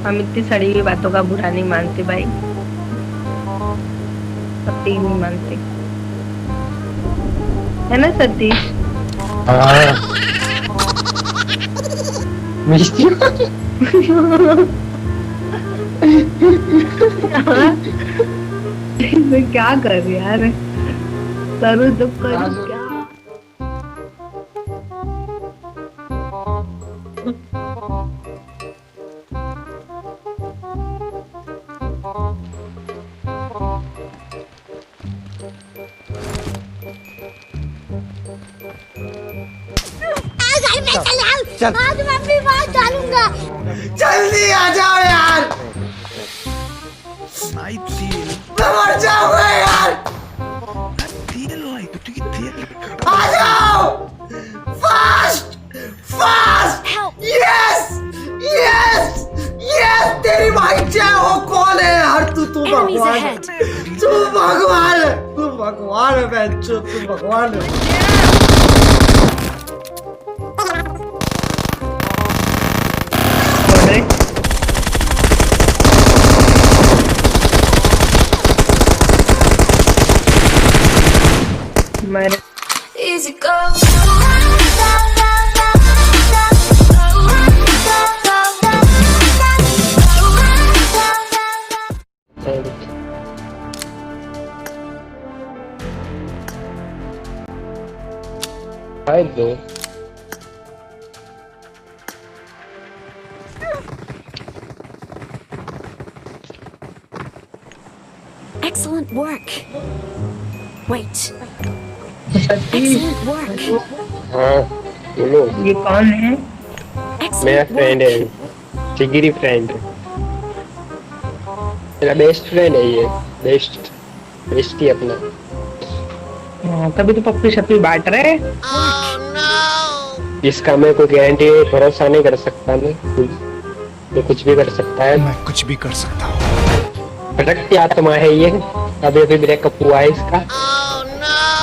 हम इतनी सड़ी हुई बातों का बुरा नहीं मानते भाई, सत्य नहीं मानते, है ना सतीश? हाँ मिस्टी मैं क्या कर यार, करूँ तो करूँ क्या? चल आज मैं भी वहाँ डालूंगा। जल्दी आ जाओ यार, मैं मर जाऊंगा यार, आ जाओ fast fast. Yes yes yes, तेरी भाई जय हो। कौन है यार तू भगवान है, तू भगवान है, तू भगवान है बहनचोद, तू भगवान है। Easy go. हाय दो Excellent work. Wait. Satish, Excellent work. हाँ बोलो। ये कौन है? मेरा Excellent फ्रेंड work. है, जिगरी फ्रेंड, मेरा बेस्ट फ्रेंड है ये, बेस्ट ही अपना। तभी तो पप्पी शप्पी बांट रहे हैं। इसका मैं कोई गारंटी भरोसा नहीं कर सकता, मैं तो कुछ भी कर सकता है, मैं कुछ भी कर सकता हूँ। भटकती आत्मा है ये, अभी अभी ब्रेकअप हुआ है इसका।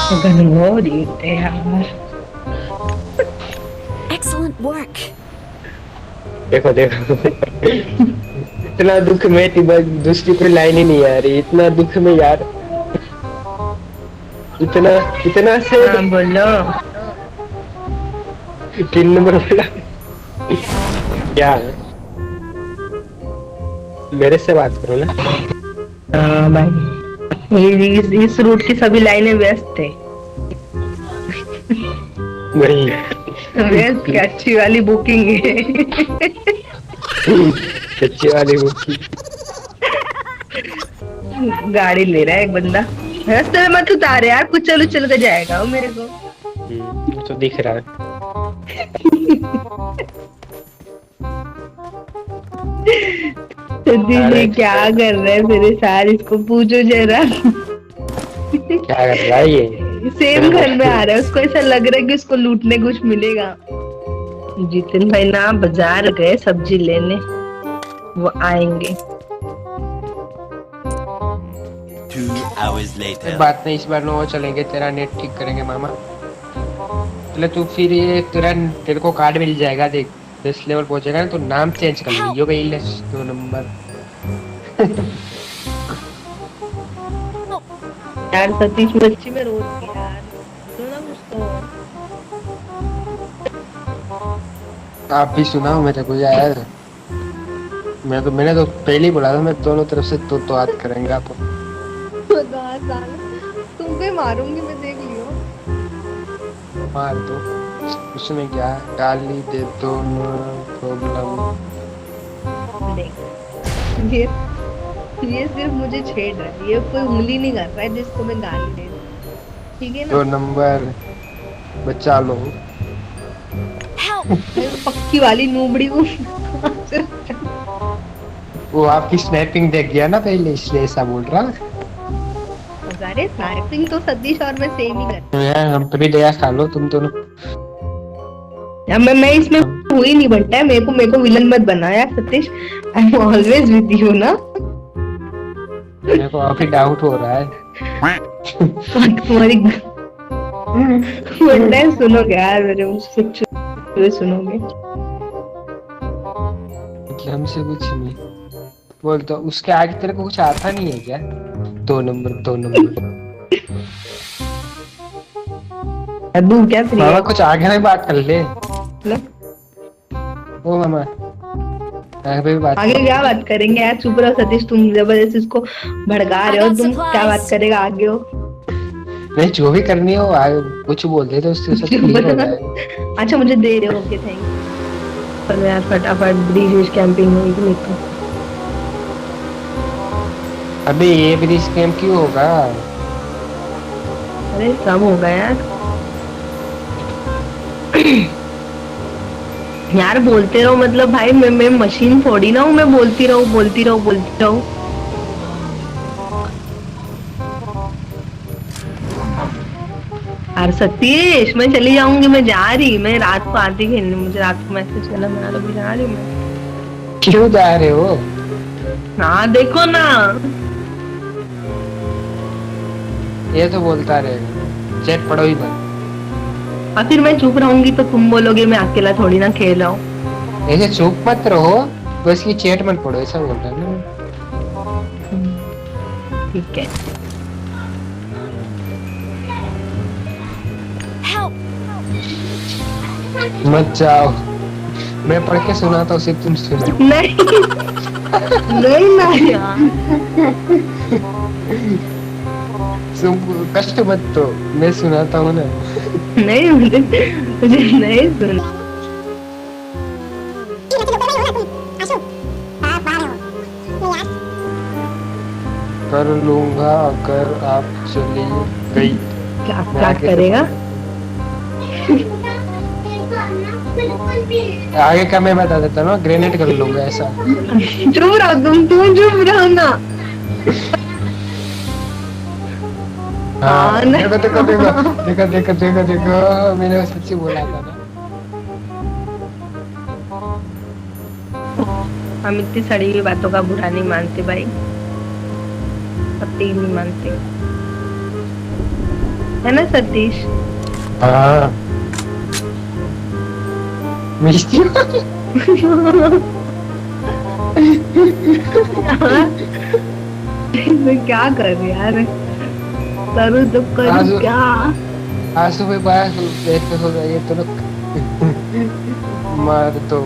घनघोर ये यार। Excellent work. देखो देखो इतना दुख में दूसरी कोई लाइन ही नहीं आ रही, इतना दुख में यार, इतना इतना से। हाँ बोलो। 3 नंबर वाला क्या है? मेरे से बात करो ना। हाँ भाई, इस रूट की सभी लाइनें व्यस्त थे। नहीं व्यस्त की अच्छी वाली बुकिंग है। सच्ची वाली बुकी। गाड़ी ले रहा है एक बंदा, रास्ते में मत उतारे यार, कुछ चल चल के जाएगा वो मेरे को। तो दिख रहा है। दीदी क्या कर रहा है मेरे साथ, इसको पूछो जरा। क्या कर रहा है ये? सेम घर में आ रहा है, उसको ऐसा लग रहा है कि उसको लूटने कुछ मिलेगा। जितिन भाई ना बाजार गए सब्जी लेने, वो आएंगे। 2 hours later. बात नहीं, इस बार नो चलेंगे, तेरा नेट ठीक करेंगे मामा। चले तू फिर ये तेरे को कार्ड मिल जाएगा, देख 10 लेवल पहुंचेगा ना तो नाम चेंज कर लियो भाई, 2 नंबर। यार सतीश बच्ची में रोज की यार, सुनो कुछ तो। आप भी सुनाओ मेरे को यार, मैंने तो पहले ही बोला था, मैं दोनों तरफ से तो बात करेंगे आप। तुमको मारूंगी मैं, देख लियो। मार दो, उसमें क्या, गाली दे दो, प्रॉब्लम। देख ये सिर्फ मुझे छेड़ रहा है, ये कोई उंगली नहीं कर रहा है जिसको मैं गाली दे दूं, ठीक है ना? 2 नंबर बचा लो। पक्की वाली नूबड़ी को। वो आपकी स्नैपिंग देख गया ना पहले, इसलिए ऐसा बोल रहा। अरे स्नैपिंग तो सतीश और मैं सेम ही करते यार हम पे भी दया खा लो तुम दोनों। हैं। मैं इसमें हुई नहीं बनता है, मेरे को विलन मत बना यार Satish, I am always with you ना। मेरे को अभी डाउट हो रहा है। तुम्हारी बनता है, सुनोगे यार मेरे मुझसे सुनोगे। हमसे कुछ नहीं बोल। तो उसके आगे तेरे को कुछ आता नहीं है क्या? 2 नंबर 2 नंबर। अब्बू क्या मामा प्रिया कुछ आगे में बात कर ले। मतलब ओ मामा आगे पे भी बात आगे कर। क्या बात करेंगे यार? चुप रहो सतीश, तुम जबरदस्ती इसको भड़का रहे हो। तुम क्या बात करेगा आगे हो? नहीं जो भी करनी हो आगे कुछ बोल दे तो उससे सब क्लियर हो जाएगा। अच्छा मुझे दे रहे हो, ओके थैंक यू। पर यार फटाफट ब्रिज कैंपिंग में निकलो तो। अबे ये ब्रिज कैंप क्यों होगा? अरे सब होगा यार। यार बोलते रहो, मतलब भाई मैं मशीन थोड़ी ना हूँ, मैं बोलती रहूँ बोलती रहूँ बोलती रहूँ। यार सतीश मैं चली जाऊंगी, मैं जा रही, मैं रात को आती खेलने, मुझे रात को मैसेज करना, मैं अभी जा रही हूँ मैं। क्यों जा रहे हो? हाँ देखो ना, ये तो बोलता रहेगा चैट पढ़ो ही बंद। और फिर मैं चुप रहूंगी तो तुम बोलोगे मैं अकेला थोड़ी ना खेल रहा हूँ। ऐसे चुप मत रहो, बस की चैट मत पढ़ो, ऐसा बोल रहा है ना। ठीक है। Help! मत जाओ, मैं पढ़ के सुनाता हूँ सिर्फ तुम सुनो। नहीं नहीं ना यार, तुम कष्ट मत दो, मैं सुनाता हूँ ना। नहीं मुझे नहीं सुना। कर लूंगा अगर आप चली गई। क्या मैं क्या आगे करेगा? आगे का मैं बता देता ना, ग्रेनेड कर लूंगा ऐसा। चुप रहो तुम चुप रहो ना। हाँ नहीं। देखो देखो देखो देखो देखो देखो देखो, मैंने सच्ची बोला था ना। हम इतनी सड़ी हुई बातों का बुरा नहीं मानते भाई, सत्य नहीं मानते, है ना सतीश? हाँ मिस्टी मैं क्या कर रही यार, करूँ तो करूँ आजू- क्या? आंसू में पाया देखते हो ये तो लोग मार दो।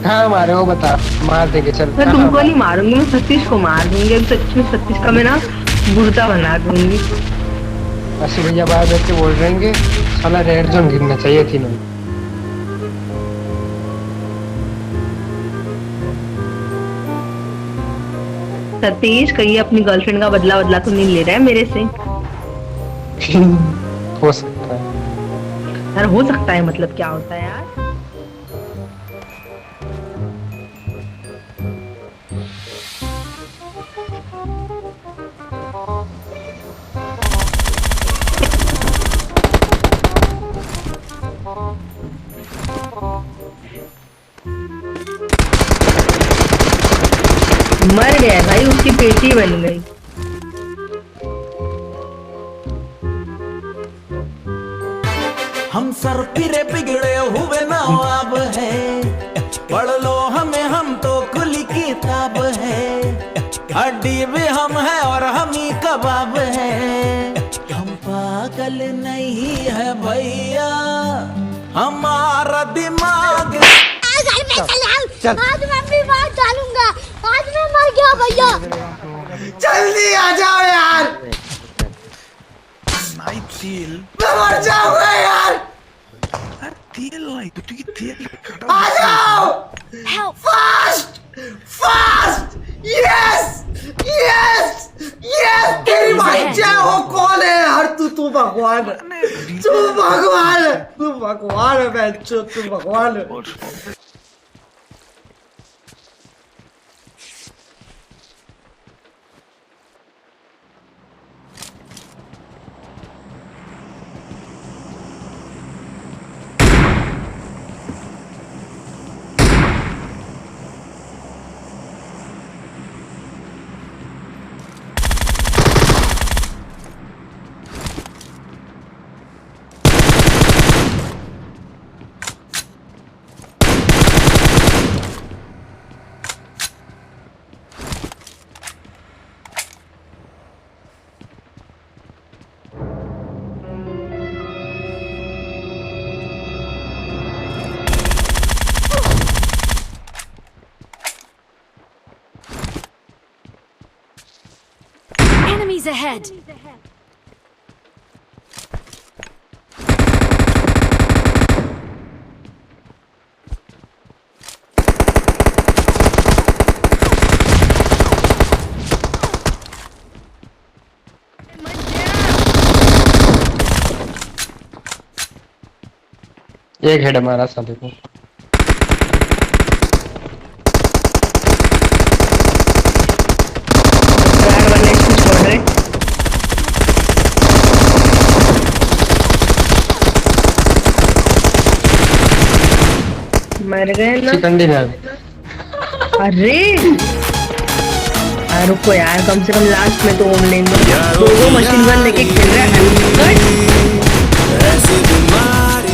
कहाँ मारे हो बता, मार देंगे चल। मैं तुमको नहीं मारूंगी, मैं सतीश को मार दूंगी। सच में सतीश का मैं ना गुर्दा बना दूंगी। आंसू भैया बाहर बैठ के बोल रहे हैं साला रेड जोन गिरना चाहिए थी ना। सतीश कहीं अपनी गर्लफ्रेंड का बदला बदला तो नहीं ले रहा है मेरे से? हो सकता है। यार हो सकता है मतलब क्या होता है यार? मर गया भाई, उसकी पेटी बन गई। हम सर फिरे बिगड़े हुए नवाब है, पढ़ लो हमें हम तो खुली किताब है। हड्डी भी हम है और हम ही कबाब है, हम पागल नहीं है भैया, हमारा दिमाग। आज मैं भी बात डालूंगा, आज मैं मर गया भैया। जल्दी आ जाओ यार, मैं मर जाऊंगा यार। आ जाओ fast fast. Yes yes yes, तेरी भाई जय हो। कौन है यार तू भगवान है, तू भगवान है, तू भगवान है बहनचोद, तू भगवान है। Enemies ahead! एक हेड हमारा साले को। चार वाले इसमें छोड़ रहे। मर गए ना। चिकंडी में अरे रुको यार, कम से कम लास्ट में तो ओम लेंगे। दो मशीन गन लेके खेल रहा है। ऐसी बीमारी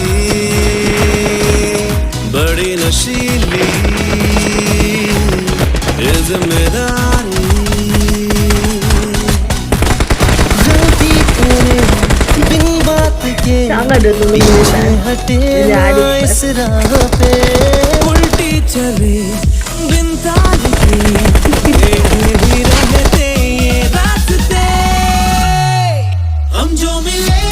बड़ी नशीली ये जिम्मेदारी गलती करे बिन बात के चांगा दे तुम पीछे हटे यार ना इस राह पे उल्टी चले बिन ताल के भी रहते ये रास्ते हम जो मिले